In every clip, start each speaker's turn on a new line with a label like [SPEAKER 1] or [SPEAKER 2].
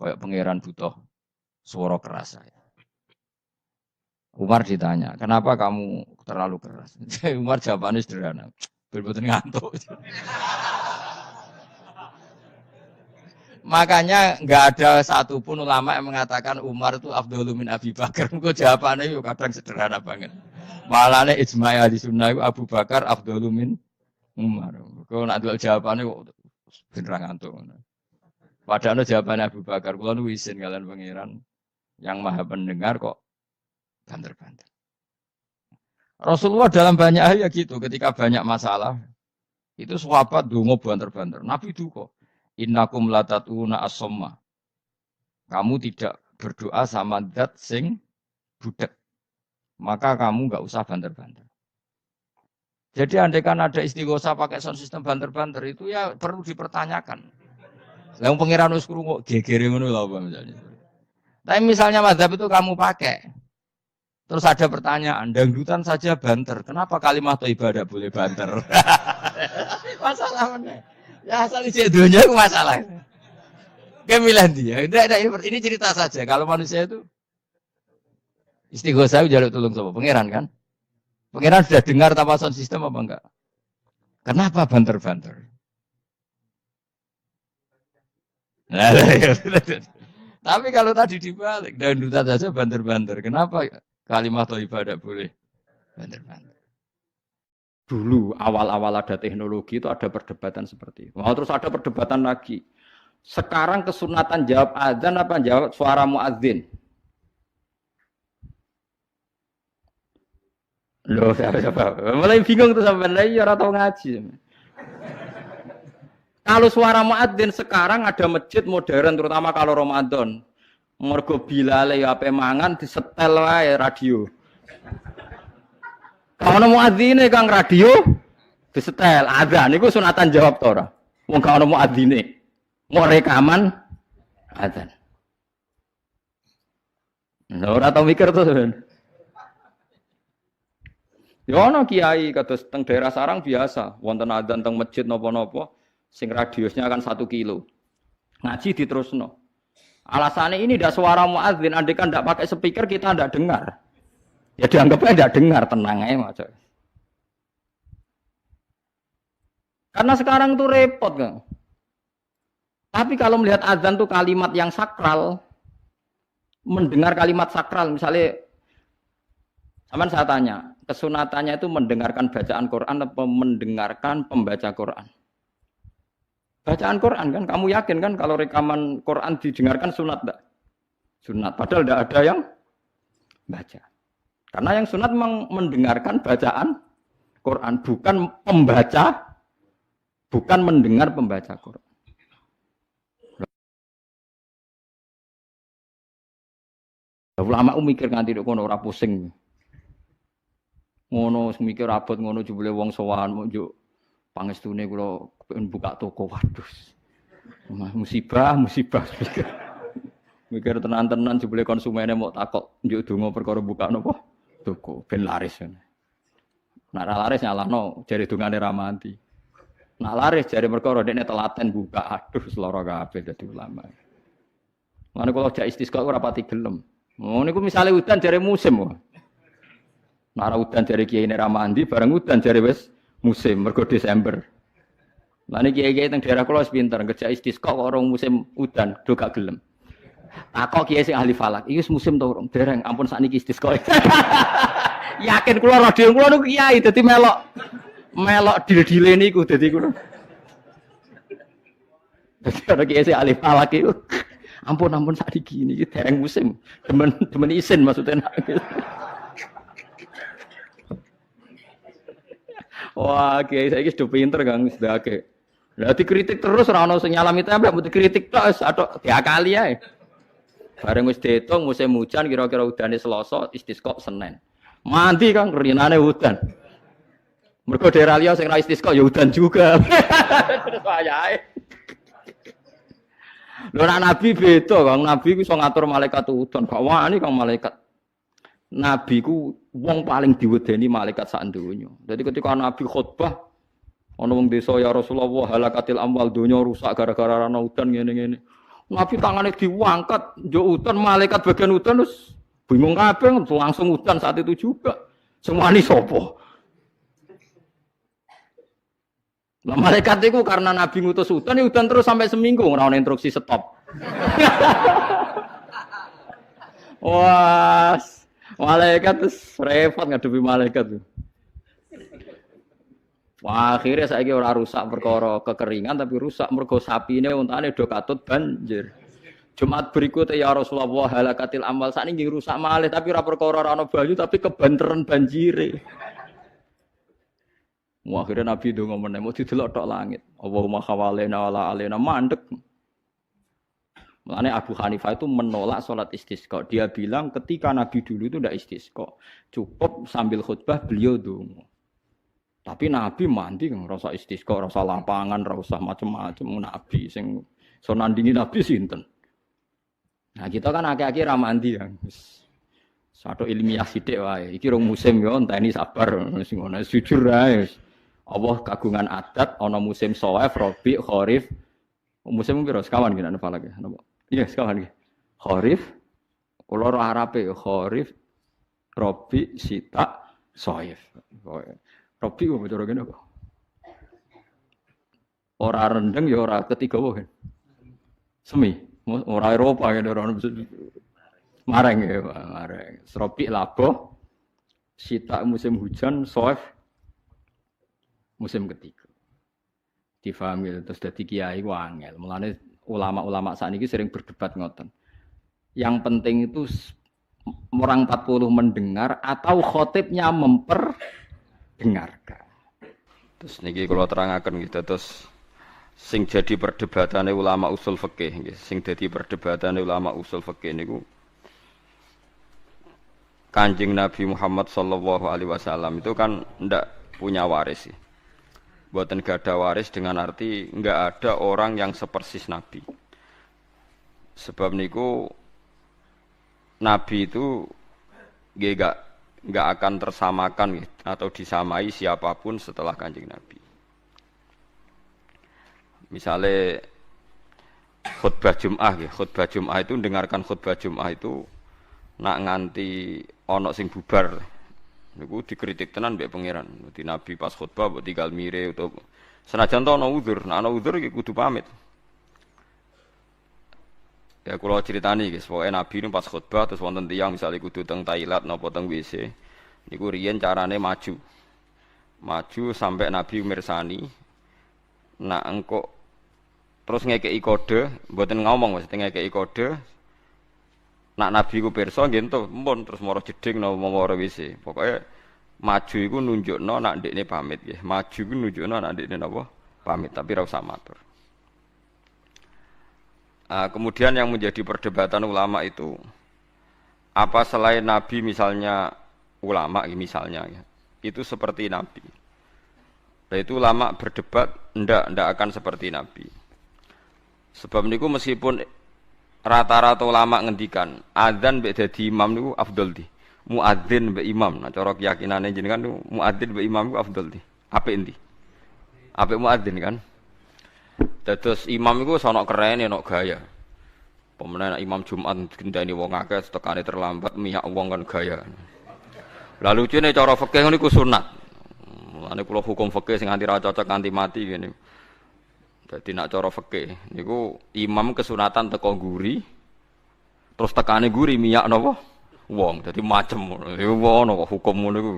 [SPEAKER 1] kayak pangeran butuh suara keras saya. Umar ditanya, kenapa kamu terlalu keras? Umar jawabannya sederhana, betul-betul ngantuk. Makanya nggak ada satupun ulama yang mengatakan Umar itu Afdhalu min Abi Bakar. Kok jawabannya yuk kadang sederhana banget. Malahnya ijma' ahli sunnah Abu Bakar Afdhalu min Umar. Kok nak jual jawabannya kok beneran ngantuk. Padahal jawabannya Abu Bakar. Kalau nu isin kalian pangeran yang maha pendengar kok banter-banter. Rasulullah dalam banyak hal ya gitu. Ketika banyak masalah itu sahabat dongo banter-banter. Nabi itu kok. Innakum latatuna as-somma. Kamu tidak berdoa sama zat sing budak. Maka kamu enggak usah banter-banter. Jadi andaikan ada istighosah pakai sound system banter-banter itu ya perlu dipertanyakan. Lah pangeran wis krungu gegere ngono lho apa misalnya. Tapi misalnya mazhab itu kamu pakai. Terus ada pertanyaan, dangdutan saja banter. Kenapa kalimat thayyibah tidak boleh banter? Masalah mana? Ya asal isi dunia itu masalah. Kemilan dia. Ini cerita saja. Kalau manusia itu istighosah jaluk tolong sama pangeran kan? Pangeran sudah dengar tanpa sound system apa enggak? Kenapa banter-banter? Nah, tapi kalau tadi dibalik dan duta saja banter-banter. Kenapa kalimat thayyibah tidak boleh banter-banter? Dulu awal-awal ada teknologi itu ada perdebatan seperti itu. Mau terus ada perdebatan lagi. Sekarang kesunatan jawab adzan apa jawab suara muadzin? Loh, siapa? Mulai bingung tuh sampai lagi orang tahu ngaji. Kalau suara muadzin sekarang ada masjid modern terutama kalau Ramadan. Mergo bilale ya ape mangan disetel wae radio. Kalau muadzine kang radio disetel adzan niku sunatan jawab to ora? Wong gak ono muadzine. Mau rekaman adzan. Lha ora tau mikir to, Sen. Ya ono kiai kados teng daerah sarang biasa, wonten adzan teng masjid napa-napa sing radiusnya kan 1 kilo. Ngaji diterusno. Alasannya ini tidak suara muadzin, andai kan tidak pakai speaker kita tidak dengar. Ya dianggapnya tidak dengar, tenang aja mas. Karena sekarang tuh repot kan. Tapi kalau melihat azan tuh kalimat yang sakral, mendengar kalimat sakral, misalnya, aman saya tanya, kesunatannya itu mendengarkan bacaan Quran atau mendengarkan pembaca Quran? Bacaan Quran kan, kamu yakin kan kalau rekaman Quran didengarkan sunat enggak? Sunat, padahal tidak ada yang baca. Karena yang sunat memang mendengarkan bacaan Quran, bukan pembaca, bukan mendengar pembaca Quran. Ulama mikir nganti kono ora pusing. Ngono mikir abot ngono jebule wong sowan njuk pangestune kula pengen buka toko. Waduh. Musibah. Mikir tenan-tenan jebule konsumene mau takok njuk donga perkara buka napa? Toko ben laris. Nek ora laris nyalahno jare dongane ra mati. Nek laris jare perkara dekne telaten buka. Aduh seloro kabeh dadi ulama. Mane kula jak istisqa ora pati gelem. Oh niku misale udan jare musim kok. Nek udan jare kiai nek ra mandi bareng udan jare wis musim mergo Desember. Lah niki kiai-kiai teng daerah kula wis pinter kerja istisqa kok ora musim udan do gak gelem. Takok kiai sing ahli falak, iki wis musim to urung? Dereng, ampun sakniki istisqa. Yakin kula radio kula niku kiai dadi melok dil-dile niku dadi kula. Dadi ana kiai sing ahli falak iku. Ampun sakniki niki dereng musim. Demen isin maksudnya. Wah, kiai saiki sudah pinter Kang sedake. Lah dikritik terus ora ono sing nyalami tembak, mbok dikritik tok wis atok diakali ae. Bareng wis diitung musim hujan kira-kira udane Selasa, istisqa Senin. Mandi Kang rinane udan. Mergo daerah liya sing ra istisqa ya udan juga. Terus wayahe. Lho nek nabi beda Kang, nabi ku iso ngatur malaikat udan, gak wani Kang malaikat. Nabi ku wong paling diwedeni malaikat sak donya. Dadi ketika nabi khutbah ana wong desa ya Rasulullah halakatil amwal donya rusak gara-gara ana udan ngene-ngene. Nabi tangannya diangkat, njuk udan malaikat bagian udan terus bingung kabeh langsung udan saat itu juga. Semua ini sopo. Nah, malaikat itu karena Nabi ngutus udan, ya udan terus sampai seminggu ora ono instruksi stop. Wah, malaikat terus repot ngadepi malaikat tuh. Wah, akhirnya saiki ora rusak perkara kekeringan tapi rusak mergo sapine untane do katut banjir. Jumat berikutnya ya Rasulullah halakatil amal sakniki rusak malih tapi ora perkara ora ana banyu tapi kebanteran banjire. Wah, akhirnya Nabi ndonga meneh mau didelok tok langit. Allahumma khawalena wala alena mandek. Makanya Abu Hanifah itu menolak sholat istisqa. Dia bilang ketika Nabi dulu itu tidak istisqa. Cukup sambil khutbah beliau donga. Tapi Nabi mandi rasa istisqa, rasa lapangan, rasa macam-macam Nabi sing so nandingi Nabi sinten. Nah, kita kan akeh-akeh ra mandi ya. Satu ilmiah sithik wae. Iki rong musim yo enteni sabar sing ngono jujur ae. Allah kagungan adat ana musim Shawaif, Rabi, Kharif. Musim piro sekawan gini ana falak ya. Iya, sekawan iki. Kharif kula ora Arabe Kharif, Rabi, Sita, Shawaif. Rabi kok cara kene kok. Ora rendeng ya ora ketiga wae. Semi, ora Eropa kene ora mareng ya, mareng. Rabi labuh, Sita musim hujan, Shawaif musim ketiga. Difahami terus dadi kiai ku angel. Mulane ulama-ulama sakniki sering berdebat ngoten. Yang penting itu orang 40 mendengar atau khotibnya memperdengarkan. Terus niki kula terangaken gitu terus sing jadi perdebatane ulama usul fikih nggih. Sing dadi perdebatane ulama usul fikih niku Kanjeng Nabi Muhammad sallallahu alaihi wasallam itu kan ndak punya waris sih. Buatan gak ada waris dengan arti nggak ada orang yang sepersis Nabi. Sebab niku Nabi itu nggak akan tersamakan atau disamai siapapun setelah Kanjeng Nabi. Misalnya khutbah Jum'ah itu dengarkan khutbah Jum'ah itu nak nganti ono sing bubar. Niku dikritik tenan mbek pangeran. Dadi Nabi pas khutbah mbok tinggal mire utawa senajan to ana uzur, nek ana uzur iki kudu pamit. Ya kula critani guys, pokoke Nabi niku pas khutbah terus wonten tiyang misale kudu teng toilet napa teng WC. Niku riyen carane maju. Maju sampai Nabi mirsani. Nak engko terus ngekeki kode, mboten ngomong mesti ngekeki kode. Nak Nabi ku pirsa nggih ento mumpun terus mara jeding napa mara WC. Pokoke maju iku nunjukno nak ndekne pamit nggih. Maju iku nunjukno nak ndekne napa pamit tapi ora usah matur. Kemudian yang menjadi perdebatan ulama itu apa selain Nabi misalnya ulama misalnya ya, itu seperti Nabi. Nah itu ulama berdebat ndak akan seperti Nabi. Sebab niku meskipun rata-rata ulama ngendikan adzan mbek dadi imam niku afdol di. Muadzin mbek imam. Nah cara keyakinane jenengan niku muadzin mbek imam niku afdol di. Apik endi? Apik muadzin kan. Dados imam iku sono kerene ono gaya. Pemene imam Jumat gendani wong akeh tekane terlambat miyak wong kan gaya. Lah lucune cara fikih niku sunat. Mulane kula hukum fikih sing nganti ra cocok nganti mati ngene. Dadi nak cara fikih niku imam kesunatan teko guri terus tekane guri minyak napa wong dadi macem ngono kok hukum ngono iku.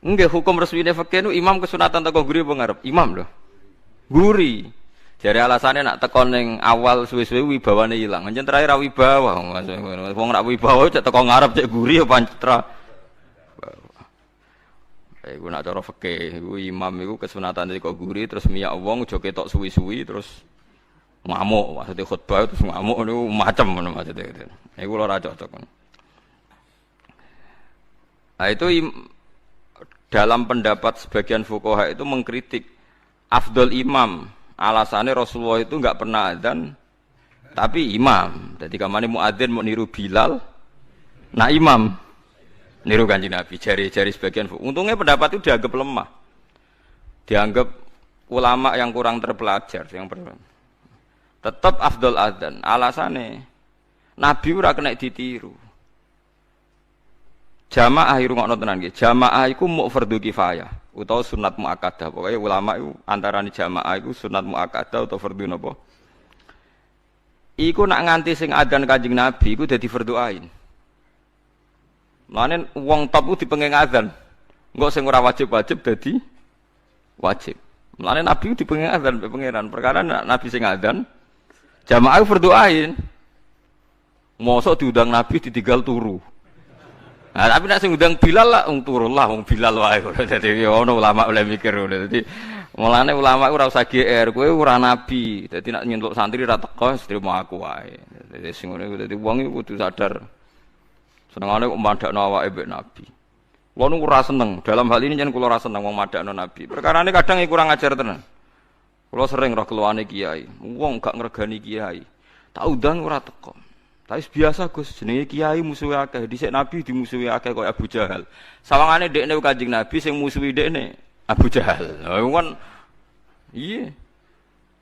[SPEAKER 1] Nggih hukum resmine fikih niku imam kesunatan teko guri apa ngarep imam lho. Guri. Jare alasane nak teko ning awal suwe-suwe wibawane ilang. Anjen terakhir ra wibawa. Wong nak wibawa cek teko ngarep cek guri ya panctra. Iku nak cara fikih, iku imam iku kesunatan teko guri terus miyak wong aja ketok suwi-suwi terus ngamuk, maksudnya khutbah terus ngamuk niku macam ngono maksudnya. Iku ora cocok. Nah itu dalam pendapat sebagian fuqaha itu mengkritik afdol imam. Alasannya Rasulullah itu enggak pernah adzan tapi imam. Jadi kamane muadzin mau niru Bilal. Nah imam niru Kanjeng Nabi, jari-jari sebagian. Untungnya pendapat itu dianggap lemah. Dianggap ulama yang kurang terpelajar, yang
[SPEAKER 2] Tetap afdol adzan. Alasane Nabi ora kena ditiru. Jamaah rungokno tenan nggih. Jamaah iku muk fardhu kifayah utawa sunat muakkadah. Pokoke ulama iku antarané jamaah iku sunat muakkadah utawa fardhu napa? Iku nak nganti sing adzan Kanjeng Nabi iku dadi fardhu ain. Mane wong top ku dipenging adzan. Engko sing ora wajib-wajib dadi wajib. Mane Nabi dipenging adzan mbek pangeran. Perkara Nabi sing adzan jamaah fardhu ain. Mosok diundang Nabi ditinggal turu. Nah, tapi nek sing undang Bilal lah turu lah wong Bilal wae. Dadi ono ulama oleh mikir ngono. Dadi mulane ulama ora usah GR, kowe ora nabi. Dadi nek nyentuk santri ra teko trimo aku wae. Dadi sing ngono iku dadi wong iku kudu sadar. Senengane kok madakno awake mbek nabi. Kulo nu ora seneng. Dalam hal ini yen kula ora seneng wong madakno nabi. Perkarane kadang kurang ajar tenan. Kulo sering roh keluane kiai. Wong gak ngregani kiai. Tak undang ora teko. Tapi biasa Gus, jenenge kiai musuhe akeh. Dhisik Nabi dimusuhi akeh kaya Abu Jahal. Sawangane dekne Kanjeng Nabi sing musuhi dekne Abu Jahal. Lha kan iya.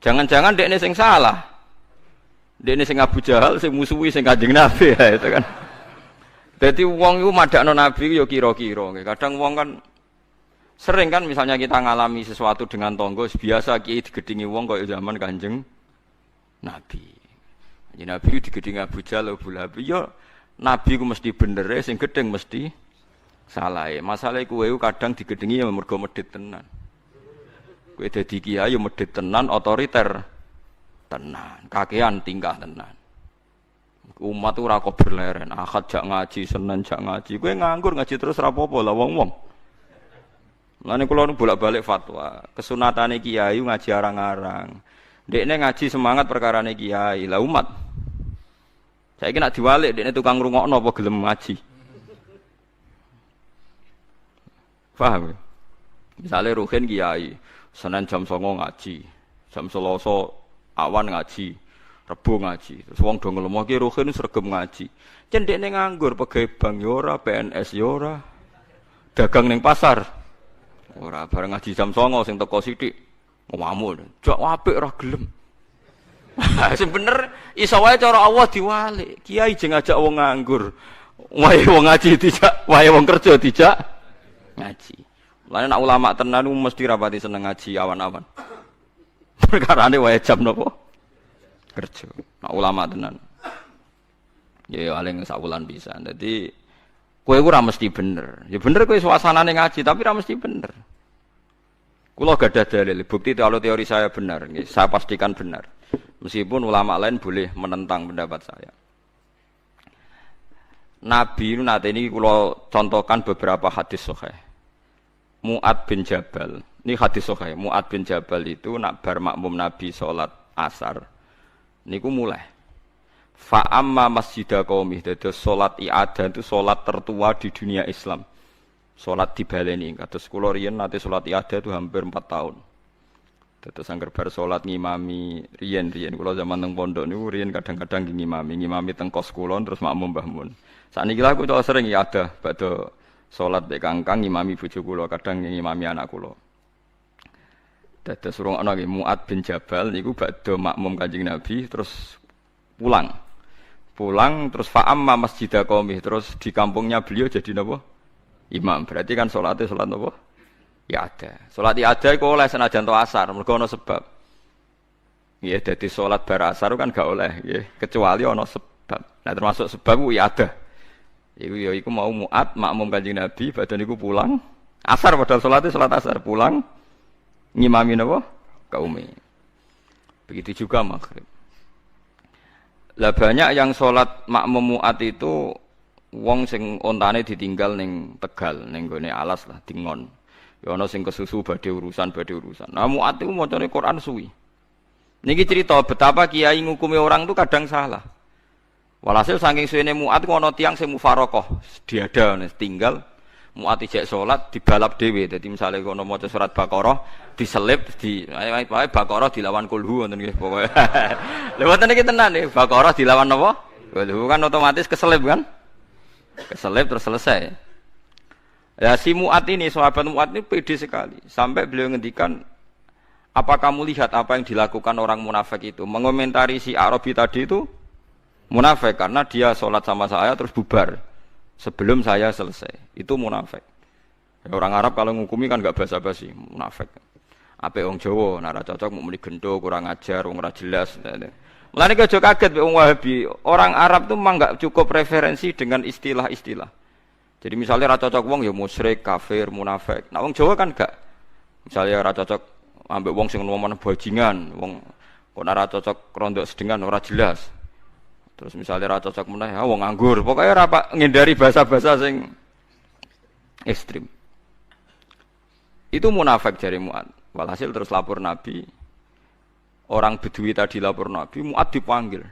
[SPEAKER 2] Jangan-jangan dekne sing salah. Dekne sing Abu Jahal sing musuhi sing Kanjeng Nabi ya itu kan. Dadi wong iku madakno Nabi ya kira-kira. Kadang wong kan sering kan misalnya kita ngalami sesuatu dengan tonggo biasa kiai digedingi wong kaya zaman Kanjeng Nabi. Jadi Nabi digedeng Abu Jahal, Abu Lahab. Ya Nabi ku mesti bener, sing gedeng mesti salah. Masalah kowe kadang digedengi ya mergo medhit tenan. Kowe dadi kiai ya medhit tenan, otoriter tenan, kakean tingkah tenan. Umat ora kok berleren, Ahad jak ngaji, Senin jak ngaji. Kowe nganggur ngaji terus ora apa-apa lah wong-wong. Lane kula nu bolak-balik fatwa, kesunatane kiai ngaji arang-arang. Dekne ngaji semangat perkarane kiai. Lah umat. Saiki nek diwalik dekne tukang ngrungokno apa gelem ngaji. Paham? Misale ruhin kiai, Senin jam 09.00 ngaji, jam Selasa awan ngaji, Rebo ngaji. Terus wong do ngelomo ki ruhin sregep ngaji. Yen dekne nganggur pegawai bank ya ora, PNS ya ora. Dagang ning pasar. Ora bareng ngaji jam 09.00 sing teko sithik. Ngomong, jak apik ora gelem. Sing bener iso wae cara Allah diwalik. Kiai jeng ngajak wong nganggur. Wae wong ngaji dijak, wae wong kerja dijak ngaji. Lan nek ulama tenan mesti rapati seneng ngaji awan-awan. Perkarane wae jam napa? Kerja. Nek ulama tenan. Ya paling sakulan bisa. Dadi kowe ora mesti bener. Ya bener kowe suasanane ngaji tapi ora mesti bener. Kulo gadah dalil, bukti kalau teori saya benar, saya pastikan benar. Meskipun ulama lain boleh menentang pendapat saya. Nabi nate ini kulo contohkan beberapa hadis sahih. Mu'ad bin Jabal, ini hadis sahih. Mu'ad bin Jabal itu nak bar makmum Nabi salat asar. Niku mulai. Fa amma masjidah qaumih, dados salat i'adah itu salat tertua di dunia Islam. Salat dibaleni kados kula riyen nate salat i'adah itu hampir 4 tahun. Dados angger bar salat ngimami riyen kula zaman teng pondok niku riyen kadang-kadang ngimami teng kos kula terus makmum Mbah Mun. Sakniki lha kula sering i'adah badhe salat mek kangkang ngimami bojo kula kadang ngimami anak kula. Dados urung ana nggih Mu'ad bin Jabal niku badhe makmum Kanjeng Nabi terus pulang terus fa'amma masjidah qaumih terus di kampungnya beliau jadi napa? Imam. Berarti kan salatnya salat apa? Ya ada. Salat ya ada iku oleh senajan to asar, mergo ana sebab. Nggih, dadi salat bar asar kan gak oleh nggih, kecuali ana sebab. Nah, termasuk sebab ku ya ada. Iku mau Mu'ad makmum Kanjeng Nabi, badhe niku pulang asar padahal salatnya salat asar, pulang ngimami napa? Kaume. Begitu juga maghrib. Lah banyak yang salat makmum Mu'ad itu wong sing ontane ditinggal ning Tegal, ning gone alas lah dingon. Ya ana sing kesusu badhe urusan. Nah Mu'ad iku macane Quran suwi. Niki cerita betapa kiai ngukumi orang itu kadang salah. Walhasil saking suwene Mu'ad ku ana tiyang sing mufaraqah, diada tinggal Mu'ad ijek salat dibalap dhewe. Dadi misale kono maca surat Baqarah diselip di wae Baqarah dilawan kulhu ngoten nggih pokoke. Lha wonten iki tenan nggih Baqarah dilawan napa? Kulhu kan otomatis keselip kan? Keselip terus selesai. Ya si Mu'ad ini, sahabat Mu'ad ini pede sekali. Sampai beliau ngendikan, Apa kamu lihat apa yang dilakukan orang munafik itu? Mengomentari si Arabi tadi itu munafik karena dia sholat sama saya terus bubar sebelum saya selesai. Itu munafik. Ya, orang Arab kalau ngukumi kan nggak basa-basi, munafik. Ape wong Jawa, nara cocok mau muni gendo, kurang ajar, wong ora jelas. Mulane aja kaget wong Wahabi. Orang Arab tuh memang nggak cukup referensi dengan istilah-istilah. Jadi misalnya ra cocok wong ya musyrik, kafir, munafik. Nah wong Jawa kan enggak. Misalnya ra cocok ambek wong sing ngomong bajingan, wong kok ora cocok rondok sedengan ora jelas. Terus misalnya ra cocok meneh, ah wong nganggur. Pokoknya ora ngindari bahasa-bahasa sing ekstrim. Itu munafik jari Mu'ad. Walhasil terus lapor Nabi. Orang Bedui tadi lapor Nabi, Mu'ad dipanggil.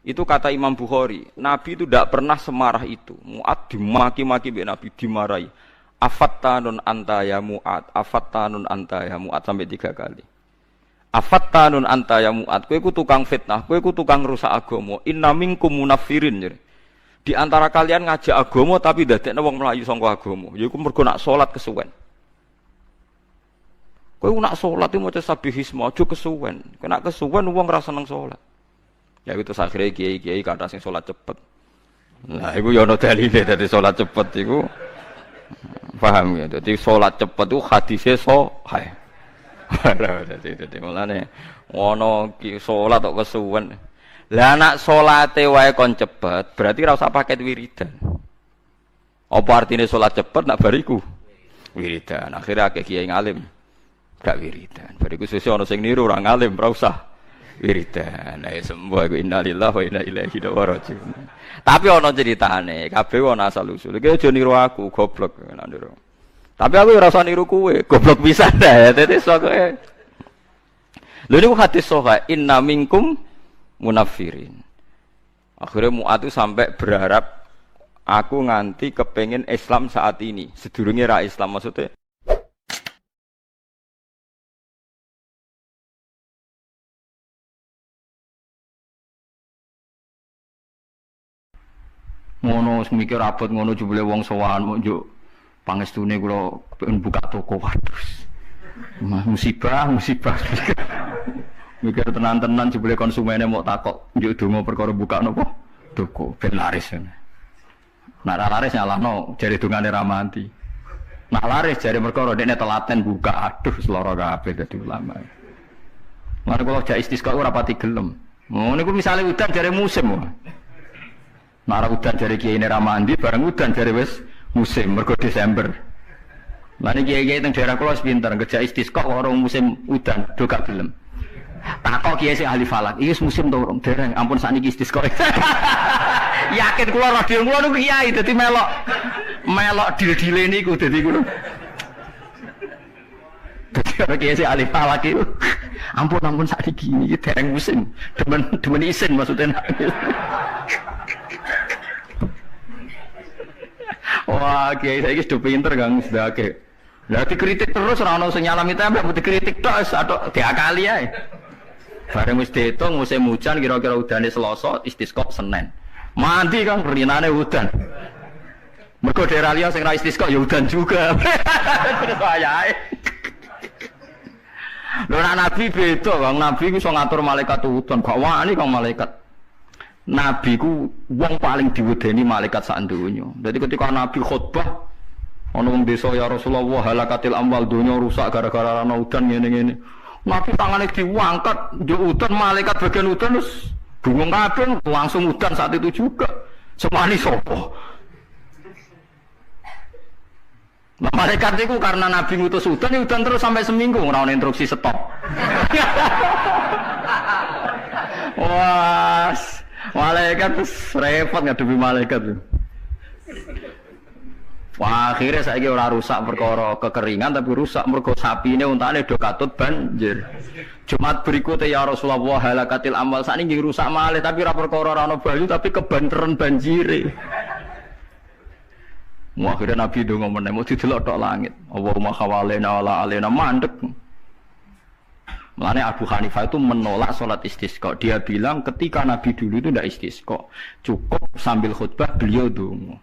[SPEAKER 2] Itu kata Imam Bukhari, Nabi itu tidak pernah semarah itu. Mu'ad dimaki-maki oleh Nabi, dimarahi. Afattanun anta ya Mu'ad, afattanun anta ya Mu'ad sampai 3 kali. Afattanun anta ya Mu'ad, kowe iku tukang fitnah, kowe iku tukang rusak agama. Inna minkum munafirin. Di antara kalian ngajak agama tapi dadekne wong mlayu saka agama. Yaiku mergo nak salat kesuwen. Kowe nak salat iki maca sabihisma aja kesuwen. Kena kesuwen wong ora seneng salat. Ya itu akhirnya kiai-kiai kata sing salat cepet. Nah, iku ya ana dalile dadi salat cepet iku. Paham ya? Dadi salat cepet itu hadise sahih. Dadi mulane ono ki salat kok kesuwen. Lah anak salate wae kon cepet, berarti ora usah paket wiridan. Apa artine salat cepet nak bariku? Wiridan. Akhirnya akeh kiai ngalim gak wiridan. Bariku sesuk ana sing niru ora ngalim, ora usah wiridan. Ayo sembuh aku innalillahi wa inna ilaihi raji'un. Tapi ana ceritane, kabeh ana asal usul. Iki aja niru aku, goblok nek niru. Tapi aku ora usah niru kowe, goblok pisan ta. Dadi sokoe. Lha niku hadis sahih, inna minkum munafirin. Akhirnya Mu'ad itu sampai berharap aku nganti kepengen Islam saat ini. Sedurunge ra Islam maksudnya.
[SPEAKER 1] Ngono mikir abot ngono jebule wong sowan mok njuk pangestune kula pengen buka toko waduh. Musibah. Mikir tenan-tenan jebule konsumene mok takok njuk donga perkara buka napa toko ben laris. Nek ra laris nyalahno jare dongane ra mati. Nek laris jare perkara dekne telaten buka aduh seloro kabeh dadi ulama. Mare kula jak istisqa ora pati gelem. Ngono niku misale udan jare musim. Nara udan jari kiai ini ramandi, bareng udan jari wes musim, mergo Desember. Lalu kiai teng daerah kula pinter, kerja istisqa orang musim udan, do gak gelem. Takok kiai sing ahli falak, iki musim to urung dereng, ampun sakniki istisqa. Yakin kula radio kula niku kiai dadi melok dil-dile niku dadi kulo. Dadi kiai sing ahli falak iku. Ampun sakniki iki dereng musim, demen isin maksudnya. Wah, kiai saiki sudah pinter Kang sedake. Lah dikritik terus ora ono sing nyalami tempe, dikritik tok atau diakali ae. Bareng wis diitung musim hujan kira-kira udane Selasa, istisqa Senin. Mandi Kang rinane udan. Mergo daerah liya sing ra istisqa ya udan juga. Terus wayahe. Lho Nabi beda, Kang. Nabi ku iso ngatur malaikat udan, gak wani Kang malaikat. Nabi ku wong paling diwedeni malaikat sak donya. Dadi ketika Nabi khutbah ana wong desa ya Rasulullah halakatil amwal donya rusak gara-gara ana udan ngene-ngene. Nabi tangane diangkat njuk udan malaikat bagian udan terus bingung kabeh langsung udan saat itu juga. Semani sapa? Nah, malaikat itu karena Nabi ngutus udan terus sampai seminggu ora ana instruksi stop. Wah, malaikat repot ngadepi malaikat. Wah, akhirnya saiki ora rusak perkara kekeringan tapi rusak mergo sapine untane do katut banjir. Jumat berikutnya ya Rasulullah halakatil amal sakniki rusak malih tapi ora perkara ora ana banyu tapi kebanteran banjire. Wah, akhirnya Nabi ndonga meneh mau didelok tok langit. Allahumma khawalena wala alena mandek. Mulane Abu Hanifah itu menolak sholat istisqa. Dia bilang ketika Nabi dulu itu tidak istisqa, cukup sambil khutbah beliau donga.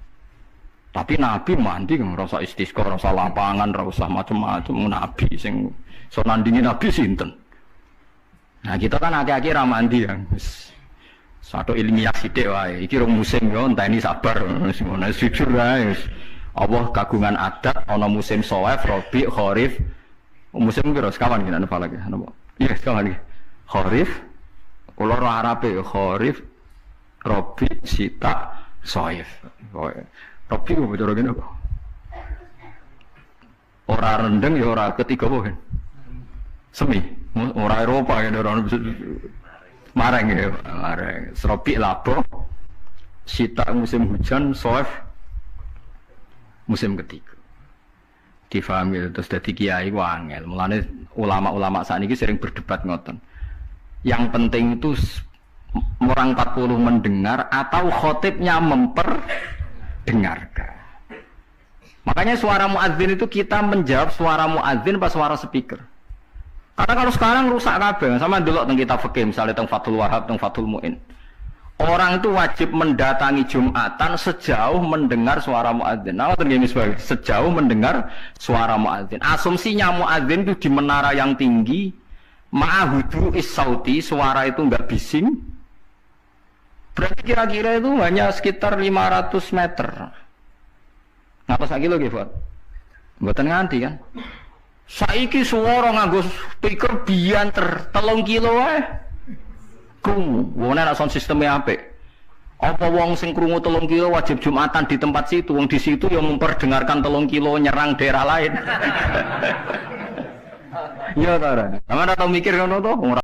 [SPEAKER 1] Tapi Nabi mandi kan rasa istisqa, rasa lapangan, rasa macam-macam Nabi sing so nandingi Nabi sinten. Nah, kita kan akhir-akhir ra mandi ya. Satu ilmiah sithik wae. Iki rong musim yo enteni sabar wis ngono jujur wae. Allah kagungan adat ana musim Shawwal, Rabi, Kharif. Musim piro sekawan kene apa lagi? Napa? Iya, sekawan iki. Kharif. Kula ora Arabe Kharif, Rabi, Sita, Shawwal. Rabi kok cara ngene kok. Ora rendeng ya ora ketiga apa kan? Semi. Ora Eropa kan ora marang ya, marang. Rabi labo. Sita musim hujan, Shawwal musim ketiga. Difahami terus dadi kiai ku angel. Mulane ulama-ulama sakniki sering berdebat ngoten. Yang penting itu orang 40 mendengar atau khotibnya memperdengarkan. Makanya suara muadzin itu kita menjawab suara muadzin pas suara speaker. Karena kalau sekarang rusak kabeh, sama delok teng kitab fikih misalnya teng Fathul Wahhab, teng Fathul Muin. Orang itu wajib mendatangi Jumatan sejauh mendengar suara muadzin. Nah, sejauh mendengar suara muadzin. Asumsinya muadzin itu di menara yang tinggi, ma'ahudu is-sauti, suara itu enggak bising. Berarti kira-kira itu hanya sekitar 500 meter. Ngapa sak kilo nggih, Pak? Mboten nganti kan. Saiki suara nganggo speaker bianter 3 kilo wae. Krungu, wong nek sound sistemnya apik. Apa wong sing krungu 3 kilo wajib Jumatan di tempat situ, wong di situ yang memperdengarkan 3 kilo nyerang daerah lain. Iya ta ora? Sampeyan tau mikir ngono to?